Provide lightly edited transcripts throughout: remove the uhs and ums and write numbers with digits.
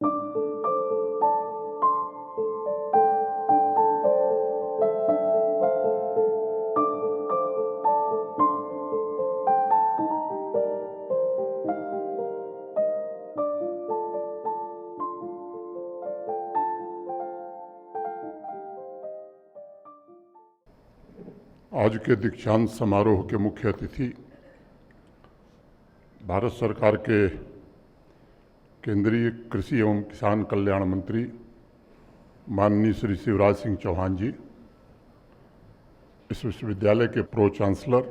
आज के दीक्षांत समारोह के मुख्य अतिथि भारत सरकार के केंद्रीय कृषि एवं किसान कल्याण मंत्री माननीय श्री शिवराज सिंह चौहान जी, इस विश्वविद्यालय के प्रो चांसलर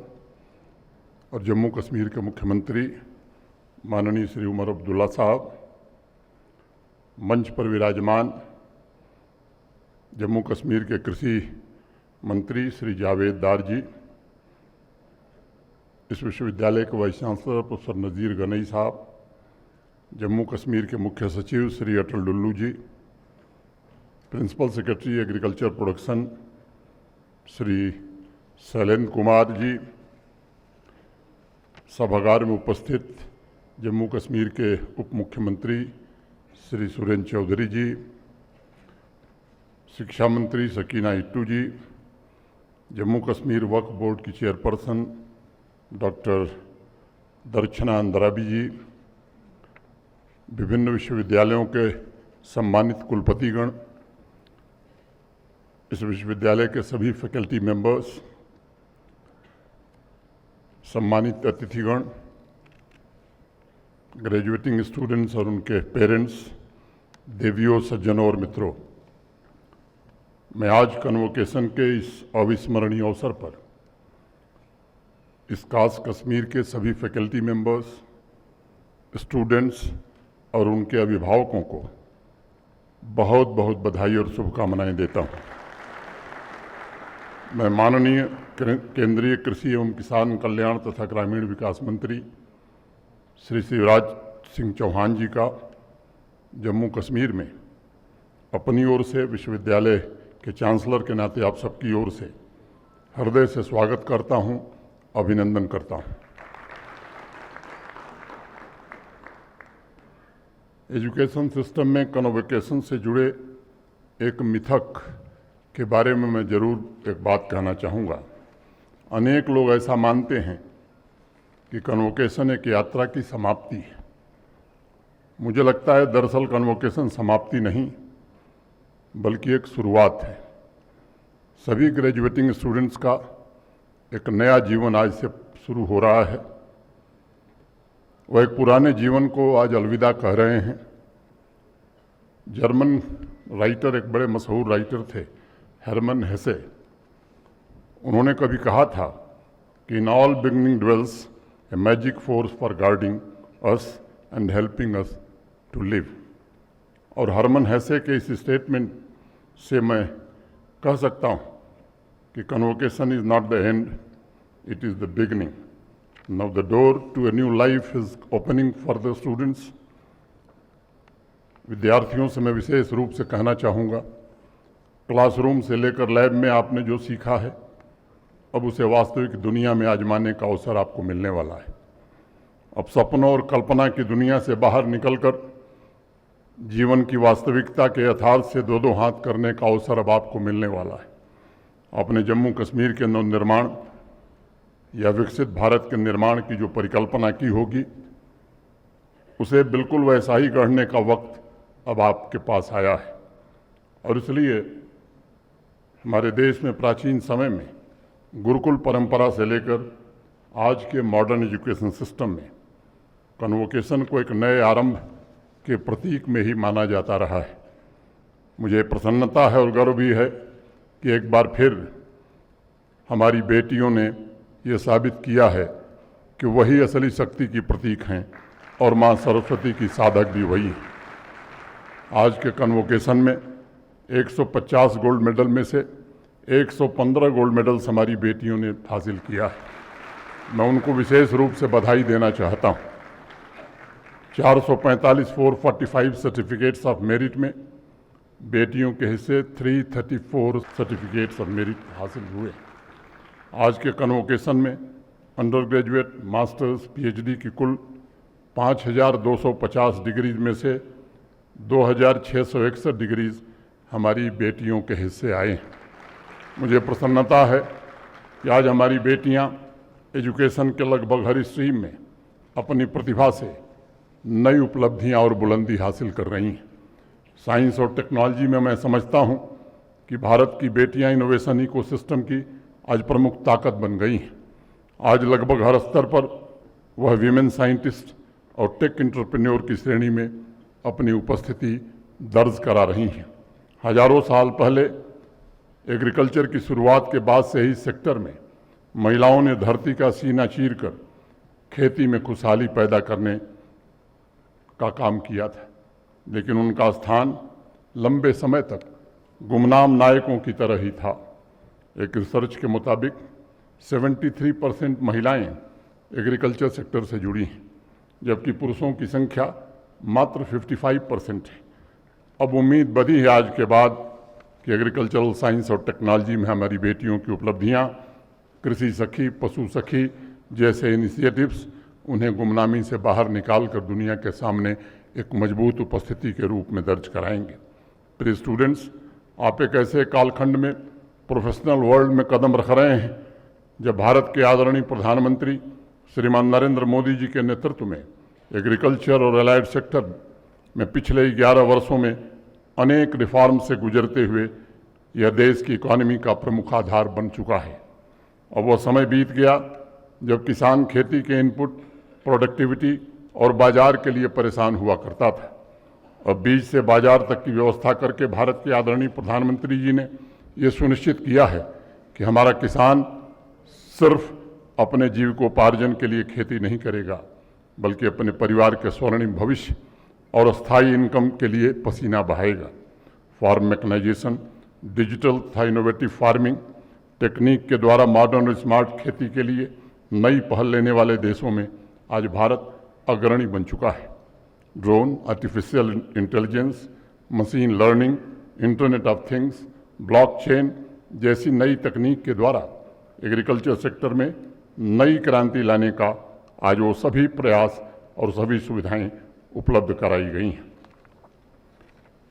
और जम्मू कश्मीर के मुख्यमंत्री माननीय श्री उमर अब्दुल्ला साहब, मंच पर विराजमान जम्मू कश्मीर के कृषि मंत्री श्री जावेद दार जी, इस विश्वविद्यालय के vice chancellor professor Nazir Ganai साहब, जम्मू कश्मीर के मुख्य सचिव Shri Atal Dulloo ji, principal secretary agriculture production Shri Shailendra Kumar ji, सभागार में उपस्थित जम्मू कश्मीर के उप मुख्यमंत्री श्री सुरेंद्र चौधरी जी, शिक्षा मंत्री सकीना इट्टू जी, जम्मू कश्मीर वक्फ बोर्ड की चेयरपर्सन डॉक्टर दर्शना अंद्राबी जी, विभिन्न विश्वविद्यालयों के सम्मानित कुलपतिगण, इस विश्वविद्यालय के सभी फैकल्टी मेंबर्स, सम्मानित अतिथिगण, ग्रेजुएटिंग स्टूडेंट्स और उनके पेरेंट्स, देवियों, सज्जनों और मित्रों, मैं आज कन्वोकेशन के इस अविस्मरणीय अवसर पर इस खास कश्मीर के सभी फैकल्टी मेंबर्स, स्टूडेंट्स और उनके अभिभावकों को बहुत बहुत बधाई और शुभकामनाएं देता हूं। मैं माननीय केंद्रीय कृषि एवं किसान कल्याण तथा ग्रामीण विकास मंत्री श्री शिवराज सिंह चौहान जी का जम्मू कश्मीर में अपनी ओर से, विश्वविद्यालय के चांसलर के नाते आप सबकी ओर से हृदय से स्वागत करता हूं, अभिनंदन करता हूं। एजुकेशन सिस्टम में कन्वोकेशन से जुड़े एक मिथक के बारे में मैं जरूर एक बात कहना चाहूँगा। अनेक लोग ऐसा मानते हैं कि कन्वोकेशन एक यात्रा की समाप्ति है। मुझे लगता है दरअसल कन्वोकेशन समाप्ति नहीं बल्कि एक शुरुआत है। सभी ग्रेजुएटिंग स्टूडेंट्स का एक नया जीवन आज से शुरू हो रहा है। वह एक पुराने जीवन को आज अलविदा कह रहे हैं। जर्मन राइटर, एक बड़े मशहूर राइटर थे, हरमन हेसे, उन्होंने कभी कहा था कि in all beginning dwells a magic force for guarding us and helping us to live. और हरमन हेसे के इस स्टेटमेंट से मैं कह सकता हूँ कि convocation is not the end, it is the beginning. Now the door to a new life is opening for the students. विद्यार्थियों से मैं विशेष रूप से कहना चाहूँगा, क्लासरूम से लेकर लैब में आपने जो सीखा है, अब उसे वास्तविक दुनिया में आजमाने का अवसर आपको मिलने वाला है। अब सपनों और कल्पना की दुनिया से बाहर निकलकर जीवन की वास्तविकता के यथार्थ से दो दो हाथ करने का अवसर अब आपको मिलने वाला है। आपने जम्मू कश्मीर के नवनिर्माण या विकसित भारत के निर्माण की जो परिकल्पना की होगी, उसे बिल्कुल वैसा ही गढ़ने का वक्त अब आपके पास आया है। और इसलिए हमारे देश में प्राचीन समय में गुरुकुल परंपरा से लेकर आज के मॉडर्न एजुकेशन सिस्टम में कन्वोकेशन को एक नए आरंभ के प्रतीक में ही माना जाता रहा है। मुझे प्रसन्नता है और गर्व भी है कि एक बार फिर हमारी बेटियों ने ये साबित किया है कि वही असली शक्ति की प्रतीक हैं और माँ सरस्वती की साधक भी वही है। आज के कन्वोकेशन में 150 गोल्ड मेडल में से 115 गोल्ड मेडल्स हमारी बेटियों ने हासिल किया है। मैं उनको विशेष रूप से बधाई देना चाहता हूँ। 445 सर्टिफिकेट्स ऑफ मेरिट में बेटियों के हिस्से 334 सर्टिफिकेट्स ऑफ मेरिट हासिल हुए। आज के कन्वोकेशन में अंडर ग्रेजुएट, मास्टर्स, पीएचडी की कुल 5250 डिग्रीज में से 2661 डिग्रीज हमारी बेटियों के हिस्से आए हैं। मुझे प्रसन्नता है कि आज हमारी बेटियां एजुकेशन के लगभग हर स्ट्रीम में अपनी प्रतिभा से नई उपलब्धियां और बुलंदी हासिल कर रही हैं। साइंस और टेक्नोलॉजी में मैं समझता हूं कि भारत की बेटियां इनोवेशन इकोसिस्टम की आज प्रमुख ताकत बन गई हैं। आज लगभग हर स्तर पर वह वीमेन साइंटिस्ट और टेक एंटरप्रेन्योर की श्रेणी में अपनी उपस्थिति दर्ज करा रही हैं। हजारों साल पहले एग्रीकल्चर की शुरुआत के बाद से ही सेक्टर में महिलाओं ने धरती का सीना चीरकर खेती में खुशहाली पैदा करने का काम किया था, लेकिन उनका स्थान लंबे समय तक गुमनाम नायकों की तरह ही था। एक रिसर्च के मुताबिक 73% महिलाएं एग्रीकल्चर सेक्टर से जुड़ी हैं, जबकि पुरुषों की संख्या मात्र 55% है। अब उम्मीद बढ़ी है आज के बाद कि एग्रीकल्चरल साइंस और टेक्नोलॉजी में हमारी बेटियों की उपलब्धियां, कृषि सखी, पशु सखी जैसे इनिशिएटिव्स उन्हें गुमनामी से बाहर निकालकर दुनिया के सामने एक मजबूत उपस्थिति के रूप में दर्ज कराएंगे। प्रिय स्टूडेंट्स, आप एक ऐसे कालखंड में प्रोफेशनल वर्ल्ड में कदम रख रहे हैं जब भारत के आदरणीय प्रधानमंत्री श्रीमान नरेंद्र मोदी जी के नेतृत्व में एग्रीकल्चर और एलाइड सेक्टर में पिछले 11 वर्षों में अनेक रिफॉर्म से गुजरते हुए यह देश की इकॉनमी का प्रमुख आधार बन चुका है। और वह समय बीत गया जब किसान खेती के इनपुट, प्रोडक्टिविटी और बाजार के लिए परेशान हुआ करता था। और बीज से बाजार तक की व्यवस्था करके भारत के आदरणीय प्रधानमंत्री जी ने ये सुनिश्चित किया है कि हमारा किसान सिर्फ अपने जीविकोपार्जन के लिए खेती नहीं करेगा, बल्कि अपने परिवार के स्वर्णिम भविष्य और स्थायी इनकम के लिए पसीना बहाएगा। फार्म मैकेनाइजेशन, डिजिटल तथा इनोवेटिव फार्मिंग टेक्निक के द्वारा मॉडर्न और स्मार्ट खेती के लिए नई पहल लेने वाले देशों में आज भारत अग्रणी बन चुका है। Drone, artificial intelligence, machine learning, internet of things, blockchain जैसी नई तकनीक के द्वारा एग्रीकल्चर सेक्टर में नई क्रांति लाने का आज वो सभी प्रयास और सभी सुविधाएं उपलब्ध कराई गई हैं।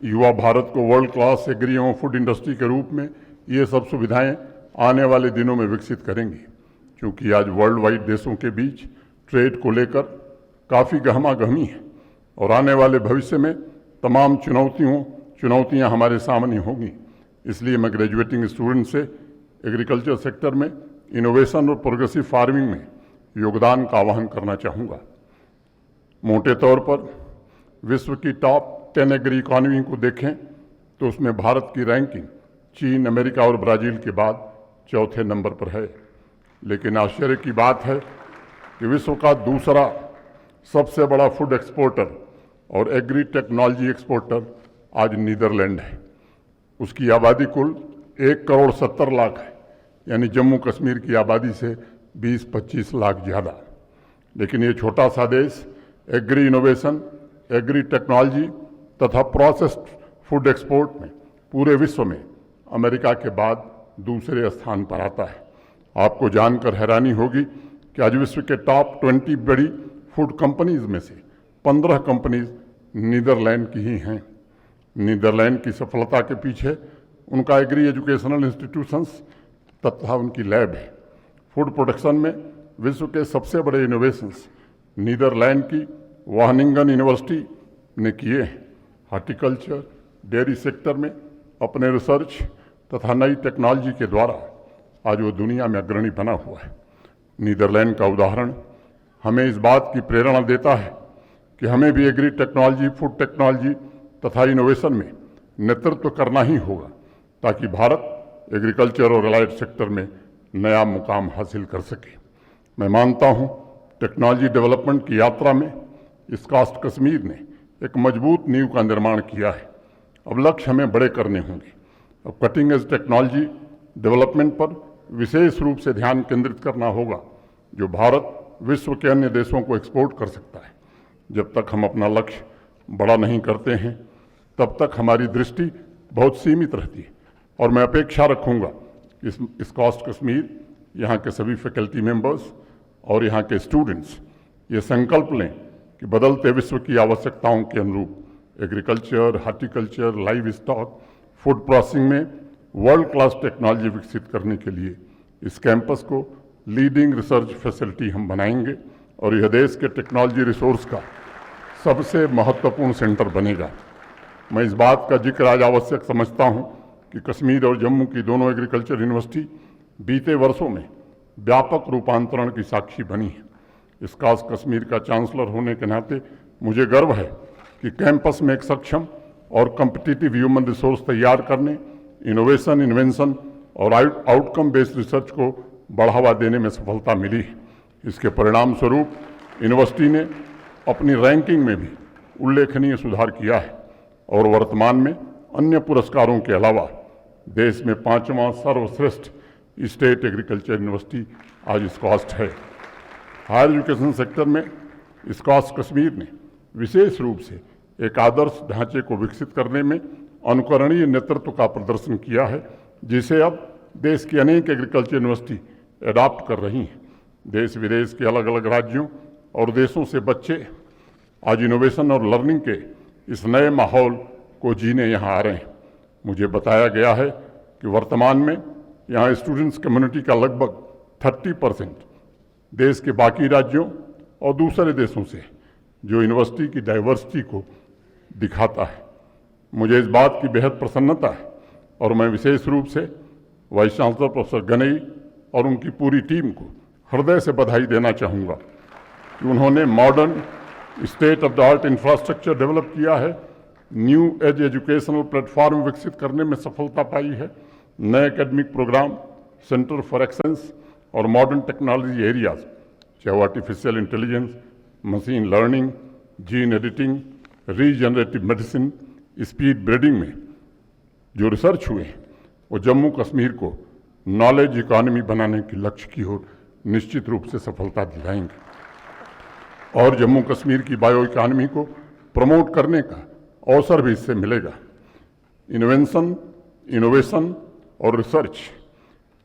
युवा भारत को वर्ल्ड क्लास एग्री एवं फूड इंडस्ट्री के रूप में ये सब सुविधाएं आने वाले दिनों में विकसित करेंगी, क्योंकि आज वर्ल्ड वाइड देशों के बीच ट्रेड को लेकर काफ़ी गहमागहमी है और आने वाले भविष्य में तमाम चुनौतियां हमारे सामने होंगी। इसलिए मैं ग्रेजुएटिंग स्टूडेंट से एग्रीकल्चर सेक्टर में इनोवेशन और प्रोग्रेसिव फार्मिंग में योगदान का आह्वान करना चाहूँगा। मोटे तौर पर विश्व की टॉप 10 एग्री इकॉनमी को देखें तो उसमें भारत की रैंकिंग चीन, अमेरिका और ब्राज़ील के बाद चौथे नंबर पर है। लेकिन आश्चर्य की बात है कि विश्व का दूसरा सबसे बड़ा फूड एक्सपोर्टर और एग्री टेक्नोलॉजी एक्सपोर्टर आज नीदरलैंड है। उसकी आबादी कुल 1,70,00,000 है, यानी जम्मू कश्मीर की आबादी से 20-25 लाख ज़्यादा। लेकिन ये छोटा सा देश एग्री इनोवेशन, एग्री टेक्नोलॉजी तथा प्रोसेस्ड फूड एक्सपोर्ट में पूरे विश्व में अमेरिका के बाद दूसरे स्थान पर आता है। आपको जानकर हैरानी होगी कि आज विश्व के टॉप 20 बड़ी फूड कंपनीज में से 15 कंपनीज नीदरलैंड की ही हैं। नीदरलैंड की सफलता के पीछे उनका एग्री एजुकेशनल इंस्टीट्यूशंस तथा उनकी लैब है। फूड प्रोडक्शन में विश्व के सबसे बड़े इनोवेशंस नीदरलैंड की वाहनिंगन यूनिवर्सिटी ने किए हैं। हॉर्टिकल्चर, डेयरी सेक्टर में अपने रिसर्च तथा नई टेक्नोलॉजी के द्वारा आज वो दुनिया में अग्रणी बना हुआ है। नीदरलैंड का उदाहरण हमें इस बात की प्रेरणा देता है कि हमें भी एग्री टेक्नोलॉजी, फूड टेक्नोलॉजी तथा इनोवेशन में नेतृत्व करना ही होगा, ताकि भारत एग्रीकल्चर और एलाइड सेक्टर में नया मुकाम हासिल कर सके। मैं मानता हूँ टेक्नोलॉजी डेवलपमेंट की यात्रा में इस कास्ट कश्मीर ने एक मजबूत नींव का निर्माण किया है। अब लक्ष्य हमें बड़े करने होंगे। अब कटिंग एज टेक्नोलॉजी डेवलपमेंट पर विशेष रूप से ध्यान केंद्रित करना होगा, जो भारत विश्व के अन्य देशों को एक्सपोर्ट कर सकता है। जब तक हम अपना लक्ष्य बड़ा नहीं करते हैं, तब तक हमारी दृष्टि बहुत सीमित रहती है। और मैं अपेक्षा रखूँगा इस कास्ट कश्मीर, यहाँ के सभी फैकल्टी मेंबर्स और यहाँ के स्टूडेंट्स ये संकल्प लें कि बदलते विश्व की आवश्यकताओं के अनुरूप agriculture, horticulture, live stock, food processing में वर्ल्ड क्लास टेक्नोलॉजी विकसित करने के लिए इस कैंपस को लीडिंग रिसर्च फैसिलिटी हम बनाएंगे और यह देश के टेक्नोलॉजी रिसोर्स का सबसे महत्वपूर्ण सेंटर बनेगा। मैं इस बात का जिक्र आज आवश्यक समझता हूं कि कश्मीर और जम्मू की दोनों एग्रीकल्चर यूनिवर्सिटी बीते वर्षों में व्यापक रूपांतरण की साक्षी बनी है। इस खास कश्मीर का चांसलर होने के नाते मुझे गर्व है कि कैंपस में एक सक्षम और कॉम्पिटिटिव ह्यूमन रिसोर्स तैयार करने, इनोवेशन, इन्वेंशन और आउटकम बेस्ड रिसर्च को बढ़ावा देने में सफलता मिली है। इसके परिणाम स्वरूप यूनिवर्सिटी ने अपनी रैंकिंग में भी उल्लेखनीय सुधार किया है और वर्तमान में अन्य पुरस्कारों के अलावा देश में 5वां सर्वश्रेष्ठ स्टेट एग्रीकल्चर यूनिवर्सिटी आज स्कॉस्ट है। हायर एजुकेशन सेक्टर में स्कॉस्ट कश्मीर ने विशेष रूप से एक आदर्श ढांचे को विकसित करने में अनुकरणीय नेतृत्व का प्रदर्शन किया है, जिसे अब देश की अनेक एग्रीकल्चर यूनिवर्सिटी एडॉप्ट कर रही हैं। देश विदेश के अलग अलग राज्यों और देशों से बच्चे आज इनोवेशन और लर्निंग के इस नए माहौल को जीने यहाँ आ रहे हैं। मुझे बताया गया है कि वर्तमान में यहाँ स्टूडेंट्स कम्युनिटी का लगभग 30% देश के बाकी राज्यों और दूसरे देशों से, जो यूनिवर्सिटी की डाइवर्सिटी को दिखाता है। मुझे इस बात की बेहद प्रसन्नता है और मैं विशेष रूप से वाइस चांसलर प्रोफेसर गनई और उनकी पूरी टीम को हृदय से बधाई देना चाहूँगा कि उन्होंने modern state of the art infrastructure develop किया है, न्यू एज एजुकेशनल प्लेटफॉर्म विकसित करने में सफलता पाई है, नए academic programme, centre for excellence और मॉडर्न टेक्नोलॉजी एरियाज, चाहे वो artificial intelligence, machine learning, gene editing, regenerative medicine, speed breeding में जो रिसर्च हुए हैं वो जम्मू कश्मीर को नॉलेज इकोनॉमी बनाने के लक्ष्य की ओर निश्चित रूप से सफलता दिलाएंगे और जम्मू कश्मीर की बायो इकोनॉमी को प्रमोट करने का अवसर भी इससे मिलेगा। इन्वेंशन, इनोवेशन और रिसर्च,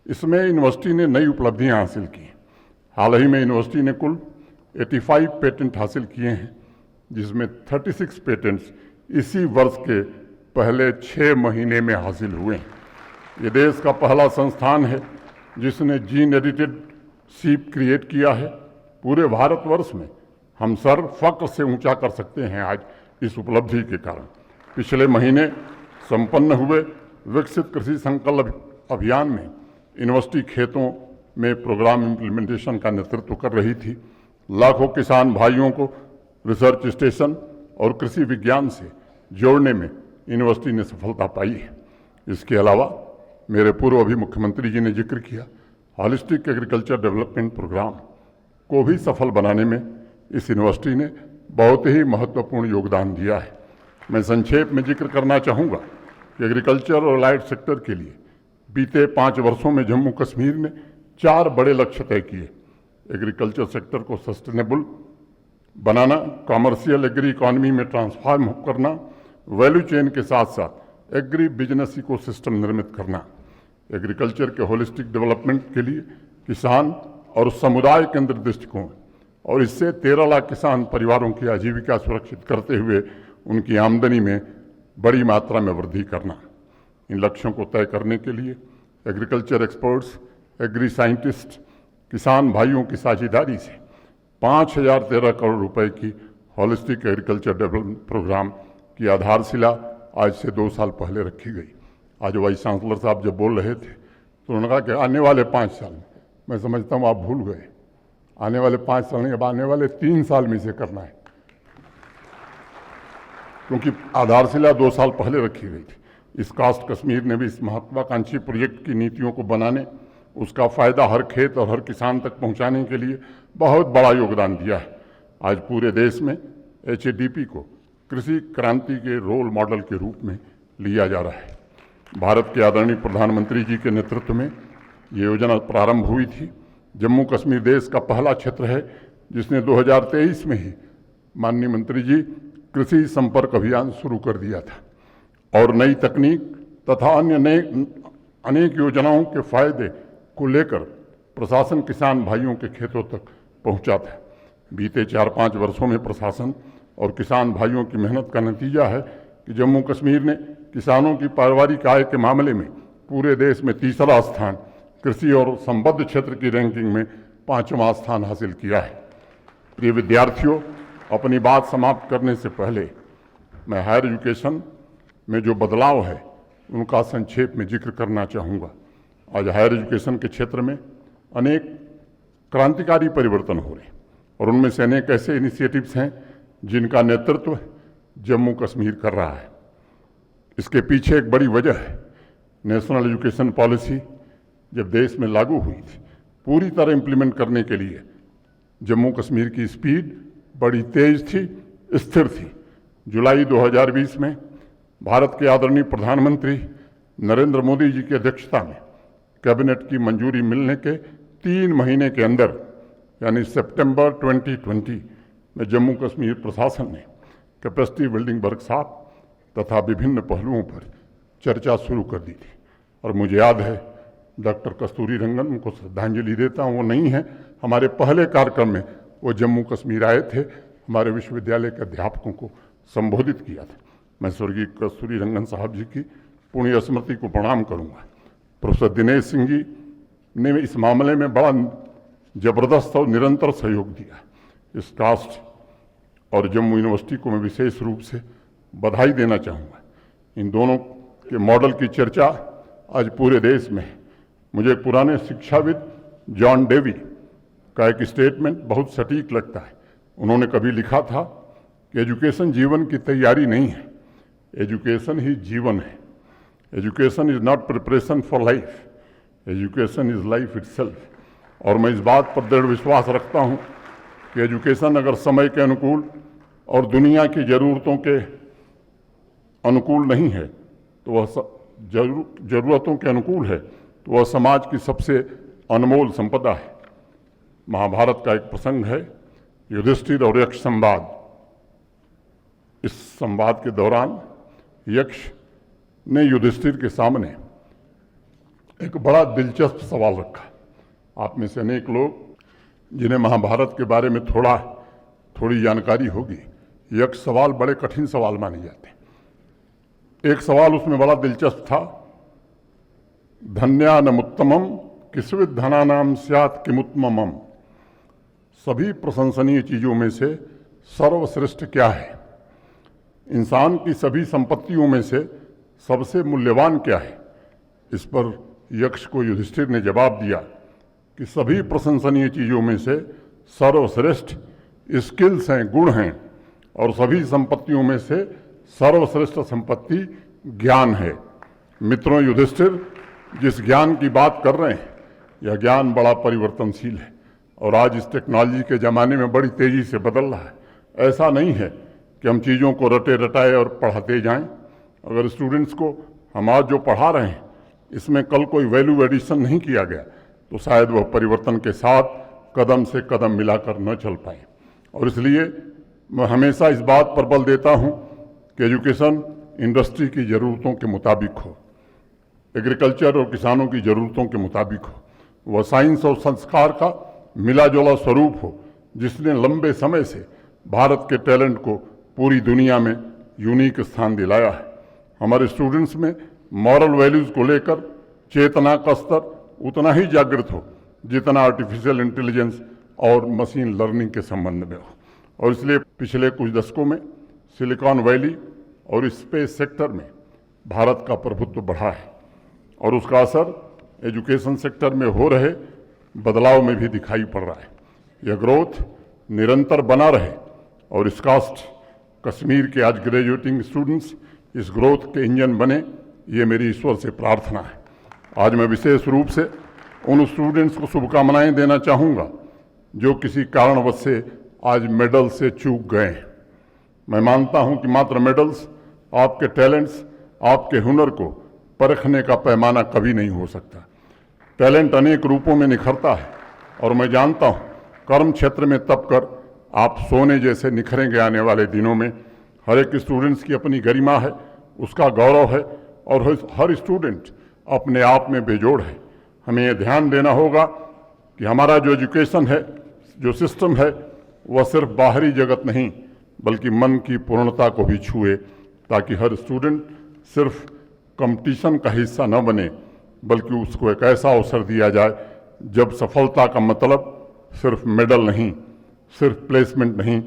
इसमें यूनिवर्सिटी ने नई उपलब्धियां हासिल की। हाल ही में यूनिवर्सिटी ने कुल 85 पेटेंट हासिल किए हैं, जिसमें 36 पेटेंट्स इसी वर्ष के पहले 6 महीने में हासिल हुए हैं। ये देश का पहला संस्थान है जिसने जीन एडिटेड सीप क्रिएट किया है। पूरे भारतवर्ष में हम सर फक्र से ऊंचा कर सकते हैं आज इस उपलब्धि के कारण। पिछले महीने संपन्न हुए विकसित कृषि संकल्प अभियान में यूनिवर्सिटी खेतों में प्रोग्राम इम्प्लीमेंटेशन का नेतृत्व कर रही थी। लाखों किसान भाइयों को रिसर्च स्टेशन और कृषि विज्ञान से जोड़ने में यूनिवर्सिटी ने सफलता पाई है। इसके अलावा मेरे पूर्व अभी मुख्यमंत्री जी ने जिक्र किया, हॉलिस्टिक एग्रीकल्चर डेवलपमेंट प्रोग्राम को भी सफल बनाने में इस यूनिवर्सिटी ने बहुत ही महत्वपूर्ण योगदान दिया है। मैं संक्षेप में जिक्र करना चाहूँगा कि एग्रीकल्चर और अलाइड सेक्टर के लिए बीते 5 वर्षों में जम्मू कश्मीर ने 4 बड़े लक्ष्य तय किए। एग्रीकल्चर सेक्टर को सस्टेनेबल बनाना, कॉमर्शियल एग्री इकॉनमी में ट्रांसफॉर्म करना, वैल्यू चेन के साथ साथ एग्री बिजनेस इकोसिस्टम निर्मित करना। एग्रीकल्चर के होलिस्टिक डेवलपमेंट के लिए किसान और समुदाय केंद्रित दृष्टिकोण और इससे 13 लाख किसान परिवारों की आजीविका सुरक्षित करते हुए उनकी आमदनी में बड़ी मात्रा में वृद्धि करना। इन लक्ष्यों को तय करने के लिए एग्रीकल्चर एक्सपर्ट्स, एग्री साइंटिस्ट, किसान भाइयों की साझेदारी से 5013 करोड़ रुपए की होलिस्टिक एग्रीकल्चर डेवलपमेंट प्रोग्राम की आधारशिला आज से 2 साल पहले रखी गई। आज वाइस चांसलर साहब जब बोल रहे थे तो उन्होंने कहा कि आने वाले 5 साल में, मैं समझता हूँ आप भूल गए, आने वाले 5 साल नहीं, अब आने वाले 3 साल में इसे करना है, क्योंकि आधारशिला 2 साल पहले रखी गई थी। इस कास्ट कश्मीर ने भी इस महत्वाकांक्षी प्रोजेक्ट की नीतियों को बनाने, उसका फायदा हर खेत और हर किसान तक पहुंचाने के लिए बहुत बड़ा योगदान दिया है। आज पूरे देश में HADP को कृषि क्रांति के रोल मॉडल के रूप में लिया जा रहा है। भारत के आदरणीय प्रधानमंत्री जी के नेतृत्व में ये योजना प्रारंभ हुई थी। जम्मू कश्मीर देश का पहला क्षेत्र है जिसने 2023 में ही माननीय मंत्री जी कृषि संपर्क अभियान शुरू कर दिया था और नई तकनीक तथा अन्य अनेक योजनाओं के फायदे को लेकर प्रशासन किसान भाइयों के खेतों तक पहुंचा था। बीते 4-5 वर्षों में प्रशासन और किसान भाइयों की मेहनत का नतीजा है कि जम्मू कश्मीर ने किसानों की पारिवारिक आय के मामले में पूरे देश में तीसरा स्थान, कृषि और संबद्ध क्षेत्र की रैंकिंग में 5वां स्थान हासिल किया है। प्रिय विद्यार्थियों, अपनी बात समाप्त करने से पहले मैं हायर एजुकेशन में जो बदलाव है उनका संक्षेप में जिक्र करना चाहूँगा। आज हायर एजुकेशन के क्षेत्र में अनेक क्रांतिकारी परिवर्तन हो रहे हैं और उनमें से अनेक ऐसे इनिशिएटिव्स हैं जिनका नेतृत्व जम्मू कश्मीर कर रहा है। इसके पीछे एक बड़ी वजह है, नेशनल एजुकेशन पॉलिसी जब देश में लागू हुई थी, पूरी तरह इम्प्लीमेंट करने के लिए जम्मू कश्मीर की स्पीड बड़ी तेज थी, स्थिर थी। जुलाई 2020 में भारत के आदरणीय प्रधानमंत्री नरेंद्र मोदी जी की अध्यक्षता में कैबिनेट की मंजूरी मिलने के 3 महीने के अंदर यानी सितंबर 2020 में जम्मू कश्मीर प्रशासन ने कैपेसिटी बिल्डिंग वर्कशॉप तथा विभिन्न पहलुओं पर चर्चा शुरू कर दी थी। और मुझे याद है डॉक्टर कस्तूरी रंगन, उनको श्रद्धांजलि देता हूँ, वो नहीं है, हमारे पहले कार्यक्रम में वो जम्मू कश्मीर आए थे, हमारे विश्वविद्यालय के अध्यापकों को संबोधित किया था। मैं स्वर्गीय कस्तूरी रंगन साहब जी की पुण्य स्मृति को प्रणाम करूँगा। प्रोफेसर दिनेश सिंह जी ने इस मामले में बड़ा जबरदस्त और निरंतर सहयोग दिया। इस ट्रस्ट और जम्मू यूनिवर्सिटी को मैं विशेष रूप से बधाई देना चाहूँगा। इन दोनों के मॉडल की चर्चा आज पूरे देश में है। मुझे पुराने शिक्षाविद जॉन डेवी का एक स्टेटमेंट बहुत सटीक लगता है। उन्होंने कभी लिखा था कि एजुकेशन जीवन की तैयारी नहीं है, एजुकेशन ही जीवन है। Education is not preparation for life, education is life itself. और मैं इस बात पर दृढ़ विश्वास रखता हूँ कि एजुकेशन अगर समय के अनुकूल और दुनिया की ज़रूरतों के अनुकूल नहीं है तो वह ज़रूरतों के अनुकूल है तो वह समाज की सबसे अनमोल संपदा है। महाभारत का एक प्रसंग है, युधिष्ठिर और यक्ष संवाद। इस संवाद के दौरान यक्ष ने युधिष्ठिर के सामने एक बड़ा दिलचस्प सवाल रखा। आप में से अनेक लोग जिन्हें महाभारत के बारे में थोड़ी जानकारी होगी, यक्ष सवाल बड़े कठिन सवाल माने जाते हैं। एक सवाल उसमें बड़ा दिलचस्प था, धन्यानमुत्तमम किस्विद धनानाम स्यात् किमुत्तमम। सभी प्रशंसनीय चीज़ों में से सर्वश्रेष्ठ क्या है? इंसान की सभी संपत्तियों में से सबसे मूल्यवान क्या है? इस पर यक्ष को युधिष्ठिर ने जवाब दिया कि सभी प्रशंसनीय चीज़ों में से सर्वश्रेष्ठ स्किल्स हैं, गुण हैं, और सभी संपत्तियों में से सर्वश्रेष्ठ संपत्ति ज्ञान है। मित्रों, युधिष्ठिर जिस ज्ञान की बात कर रहे हैं यह ज्ञान बड़ा परिवर्तनशील है और आज इस टेक्नोलॉजी के ज़माने में बड़ी तेज़ी से बदल रहा है। ऐसा नहीं है कि हम चीज़ों को रटे रटाए और पढ़ाते जाएं। अगर स्टूडेंट्स को हम आज जो पढ़ा रहे हैं इसमें कल कोई वैल्यू एडिशन नहीं किया गया तो शायद वह परिवर्तन के साथ कदम से कदम मिलाकर न चल पाए। और इसलिए मैं हमेशा इस बात पर बल देता हूं कि एजुकेशन इंडस्ट्री की ज़रूरतों के मुताबिक हो, एग्रीकल्चर और किसानों की ज़रूरतों के मुताबिक हो, वह साइंस और संस्कार का मिला जुला स्वरूप हो जिसने लंबे समय से भारत के टैलेंट को पूरी दुनिया में यूनिक स्थान दिलाया है। हमारे स्टूडेंट्स में मॉरल वैल्यूज़ को लेकर चेतना का स्तर उतना ही जागृत हो जितना आर्टिफिशियल इंटेलिजेंस और मशीन लर्निंग के संबंध में हो। और इसलिए पिछले कुछ दशकों में सिलिकॉन वैली और स्पेस सेक्टर में भारत का प्रभुत्व बढ़ा है और उसका असर एजुकेशन सेक्टर में हो रहे बदलाव में भी दिखाई पड़ रहा है। यह ग्रोथ निरंतर बना रहे और इस कास्ट कश्मीर के आज ग्रेजुएटिंग स्टूडेंट्स इस ग्रोथ के इंजन बने, ये मेरी ईश्वर से प्रार्थना है। आज मैं विशेष रूप से उन स्टूडेंट्स को शुभकामनाएं देना चाहूँगा जो किसी कारणवश से आज मेडल से चूक गए हैं। मैं मानता हूं कि मात्र मेडल्स आपके टैलेंट्स, आपके हुनर को परखने का पैमाना कभी नहीं हो सकता। टैलेंट अनेक रूपों में निखरता है और मैं जानता हूं कर्म क्षेत्र में तप कर आप सोने जैसे निखरेंगे आने वाले दिनों में। हर एक स्टूडेंट्स की अपनी गरिमा है, उसका गौरव है और हर स्टूडेंट अपने आप में बेजोड़ है। हमें ये ध्यान देना होगा कि हमारा जो एजुकेशन है, जो सिस्टम है, वह सिर्फ बाहरी जगत नहीं बल्कि मन की पूर्णता को भी छुए, ताकि हर स्टूडेंट सिर्फ कंपटीशन का हिस्सा न बने, बल्कि उसको एक ऐसा अवसर दिया जाए जब सफलता का मतलब सिर्फ मेडल नहीं, सिर्फ प्लेसमेंट नहीं,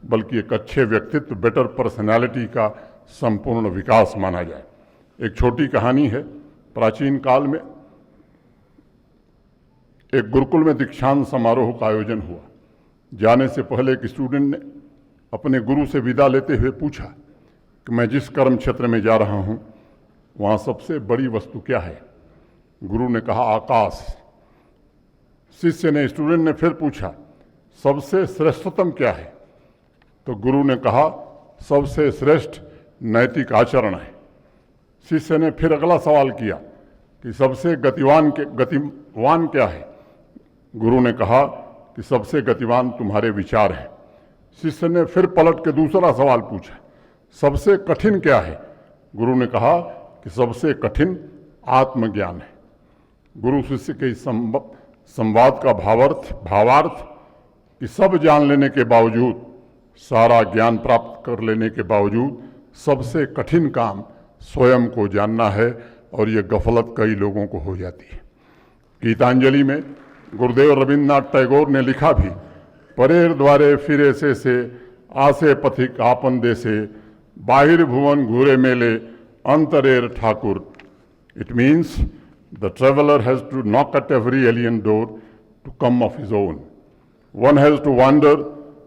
बल्कि एक अच्छे व्यक्तित्व, बेटर पर्सनालिटी का संपूर्ण विकास माना जाए। एक छोटी कहानी है। प्राचीन काल में एक गुरुकुल में दीक्षांत समारोह का आयोजन हुआ। जाने से पहले एक स्टूडेंट ने अपने गुरु से विदा लेते हुए पूछा कि मैं जिस कर्म क्षेत्र में जा रहा हूं वहां सबसे बड़ी वस्तु क्या है? गुरु ने कहा आकाश। शिष्य ने, स्टूडेंट ने फिर पूछा सबसे श्रेष्ठतम क्या है? तो गुरु ने कहा सबसे श्रेष्ठ नैतिक आचरण है। शिष्य ने फिर अगला सवाल किया कि सबसे गतिवान क्या है? गुरु ने कहा कि सबसे गतिवान तुम्हारे विचार हैं। शिष्य ने फिर पलट के दूसरा सवाल पूछा, सबसे कठिन क्या है? गुरु ने कहा कि सबसे कठिन आत्मज्ञान है। गुरु शिष्य के इस संवाद का भावार्थ कि सब जान लेने के बावजूद, सारा ज्ञान प्राप्त कर लेने के बावजूद सबसे कठिन काम स्वयं को जानना है, और ये गफलत कई लोगों को हो जाती है। गीतांजलि में गुरुदेव रविन्द्रनाथ टैगोर ने लिखा भी, परेर द्वारे फिरे से आसे पथिक आपन देसे, बाहिर भुवन घूरे मेले अंतरेर Thakur. It means the traveler has to knock at every alien door to come of his own. One has to wander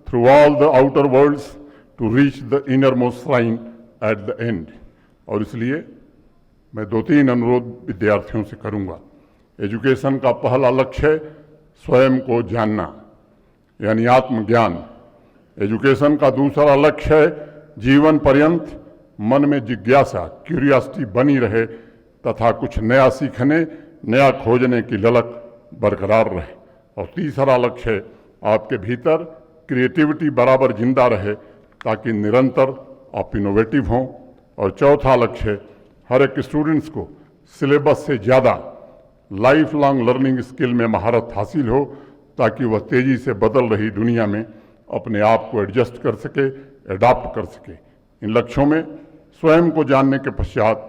through all the outer worlds to reach the innermost shrine at the end. और इसलिए मैं 2-3 अनुरोध विद्यार्थियों से करूंगा। Education का पहला लक्ष्य है स्वयं को जानना, यानी आत्मज्ञान। एजुकेशन का दूसरा लक्ष्य है जीवन पर्यंत मन में जिज्ञासा, क्यूरियोसिटी बनी रहे तथा कुछ नया सीखने, नया खोजने की ललक बरकरार रहे। और तीसरा लक्ष्य है आपके भीतर क्रिएटिविटी बराबर जिंदा रहे ताकि निरंतर आप इनोवेटिव हों। और चौथा लक्ष्य है हर एक स्टूडेंट्स को सिलेबस से ज़्यादा लाइफ लॉन्ग लर्निंग स्किल में महारत हासिल हो, ताकि वह तेज़ी से बदल रही दुनिया में अपने आप को एडजस्ट कर सके, एडाप्ट कर सके। इन लक्ष्यों में स्वयं को जानने के पश्चात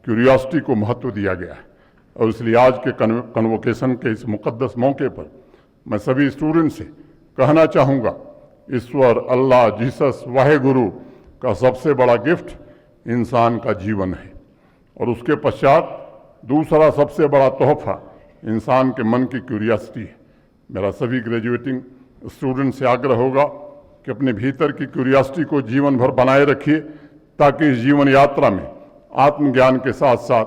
क्यूरियोसिटी को महत्व दिया गया है। और इसलिए आज के कन्वोकेशन के इस मुकद्दस मौके पर मैं सभी स्टूडेंट से कहना चाहूँगा, ईश्वर, अल्लाह, जीसस, वाहेगुरु का सबसे बड़ा गिफ्ट इंसान का जीवन है, और उसके पश्चात दूसरा सबसे बड़ा तोहफा इंसान के मन की क्यूरियोसिटी है। मेरा सभी ग्रेजुएटिंग स्टूडेंट से आग्रह होगा कि अपने भीतर की क्यूरियोसिटी को जीवन भर बनाए रखिए, ताकि इस जीवन यात्रा में आत्मज्ञान के साथ साथ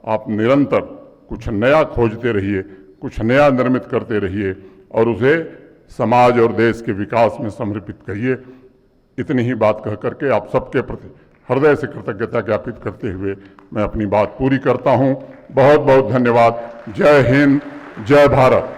आप निरंतर कुछ नया खोजते रहिए, कुछ नया निर्मित करते रहिए और उसे समाज और देश के विकास में समर्पित करिए। इतनी ही बात कह करके आप सबके प्रति हृदय से कृतज्ञता ज्ञापित करते हुए मैं अपनी बात पूरी करता हूँ। बहुत बहुत धन्यवाद। जय हिंद, जय भारत।